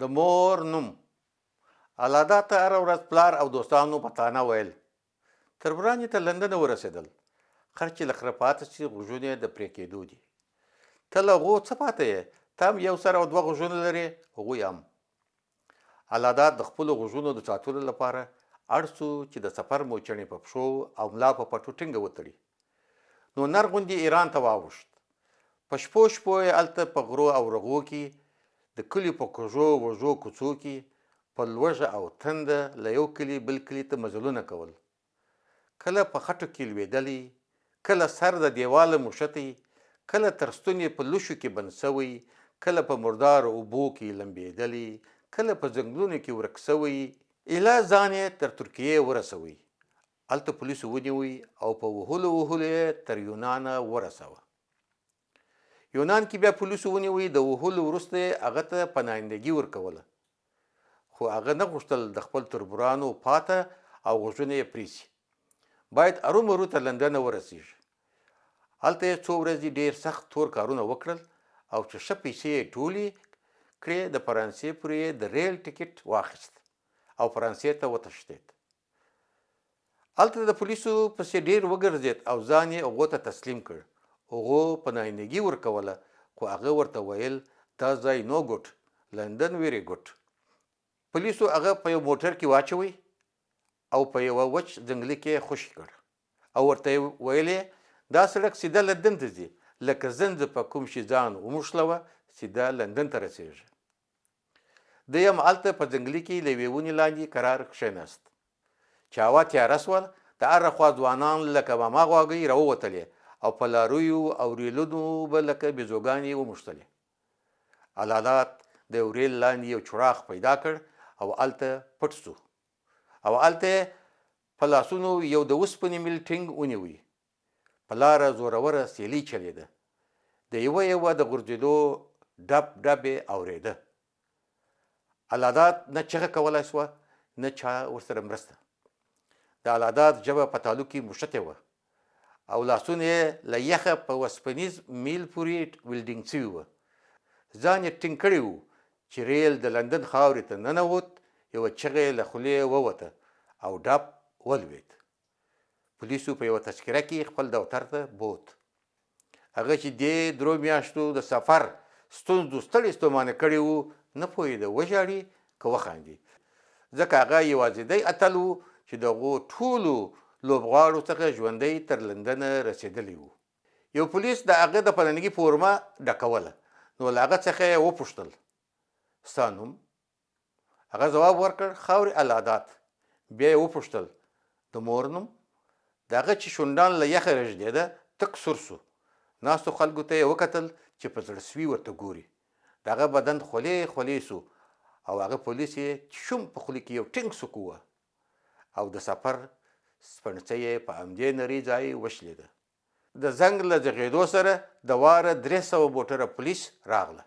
د مور نوم. الادا ته هره ورځ پلار او دوستانو په تانه ویل. تربران یې تر لندن ورسېدل. خر چې له خره پاته سي غوږونه یې د پرې کېدو دي. ته له هغو څه پاته یې؟ ته هم یو سر او دوه غوږونه لرې، هغوی هم. الادا د خپلو غوږونو د ساتلو لپاره اړ سو چې د سفر موچڼې په پښو او ملا په پټو ټینګه وتړي. نو نر غوندې ایران ته واوښت. په شپو شپو یې هلته په غرو او رغو کې د کلي په کږو وږو کوڅو کې په لوږه او تنده له یو کلي بل کلي ته مزلونه کول. کله په خټو کې لوېدلی، کله سر د دیواله موښتی، کله تر ستونې په لوشو کې بند سوی، کله په مردارو اوبو کې لمبېدلی، کله په ځنګلونو کې ورک سوی، ایله ځان یې تر ترکیې ورسوی. هلته پولیسو ونیوی او په وهلو یې تر یونانه ورسوه. یونان کې بیا پولیسو ونیوی، د وهلو وروسته یې هغه ته پناهندګي ورکوله. خو هغه نه غوښتل د خپل تربورانو پاته او غوږونه یې پرې سي. باید ارومرو تر لندنه ورسېږي. هلته یې څو ورځې ډېر سخت تور کارونه وکړل او چې ښه پیسې یې ټولې کړې د فرانسې پورې یې د ریل ټکټ واخیست او فرانسې ته وتښتېد. هلته د پولیسو پسې ډېر وګرځېد او ځان یې هغو ته تسلیم کړ. هغو پناهندګي ورکوله، خو هغه ورته ویل دا ځای نو ګوډ، لندن ویری ګوډ. پولیسو هغه په یو موټر کې واچوی او په یوه وچ ځنګلي کې خوشي کړ او ورته یې ویلې دا سړک سیده لندن ته ځي، لکه زنځ په کوم شي ځان وموښلوه سیده لندن ته رسېږي. دی هم هلته په ځنګلي کې له یوې ونې لاندې کرار کښېناست. چې هوا تیاره سوه، د هره خوا ځوانان لکه ماما غواګۍ راووتلې او په لاریو او ریلونو به لکه بیزوګانې وموښتلې. الالات د یو ریل لاندې یو چراغ پیدا کړ او هلته پټ سو او هلته په لاسونو یو د اوسپنې میل ټینګ ونیوی. په لاره زوروره سیلۍ چلېده. د یوه د غورځېدو ډب ډب یې اورېده. الادات نه چغه کولی سوه نه چا ورسره مرسته. د الادات ژبه په تالو کې موښتې وه او لاسونه یې له یخه په وسپنیز میل پورې ویلډینګ سوي وه. ځان یې ټینګ کړی و چې ریل د لندن خاورې ته ننوت. یوه چغه یې له خولې ووته او ډب ولوېد. پولیسو په یوه تذکره کې خپل دفتر ته بوت. هغه چې دې 3 میاشتو د سفر ستونزو ستړی ستومانه کړی و، نه پوهېده وژاړي که وخاندي، ځکه هغه یوازینی اتل و چې د هغو ټولو لوبغاړو څخه ژوندی تر لندنه رسېدلی و. یو پولیس د هغه د پلنګي فورمه ډکوله. نو له هغه څخه یې وپوښتل ستا نوم؟ هغه ځواب ورکړ خاورې الادات. بیا یې وپوښتل د مور نوم؟ د هغه چې شونډان له یخه رژدېده تک سور سو. ناستو خلکو ته یې وکتل چې په زړه سوي ورته ګوري. د هغه بدن خولې خولې سو او هغه پولیس یې شوم په خولې کې یو ټینګ سوک ووه او د سفر سپڼڅۍ یې په همدې نري ځای وشلېده. د زنګ له ځغېدو سره د واره 300 موټره پولیس راغله.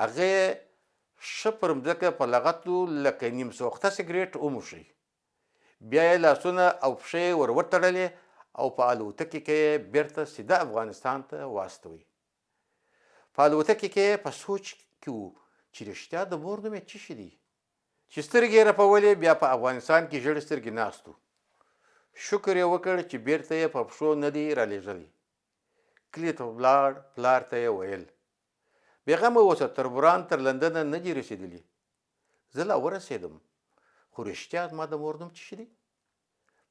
هغه یې ښه پر مځکه په لغتو لکه نیم سوخته سګرېټ وموښی. بیا یې لاسونه او پښې ور وتړلې او په الوتکې کې یې بیرته سیده افغانستان ته واستوی. په الوتکې کې په سوچ کې و چې رښتیا د مور نوم یې څه شي دی چې سترګې یې رپولې. بیا په افغانستان کې ژړې سترګې ناست و. شکر یې وکړ چې بیرته یې په پښو نه دی رالیږلی. کلي ته ولاړ. پلار ته یې ویل بېغمه اوسه، تربوران تر لندنه نه دي رسېدلي. زه لا ورسېدم، خو رښتیا زما د مور نوم څه شي دی؟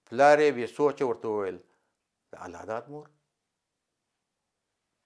پلار یې بې سوچه ورته وویل د الادات مور.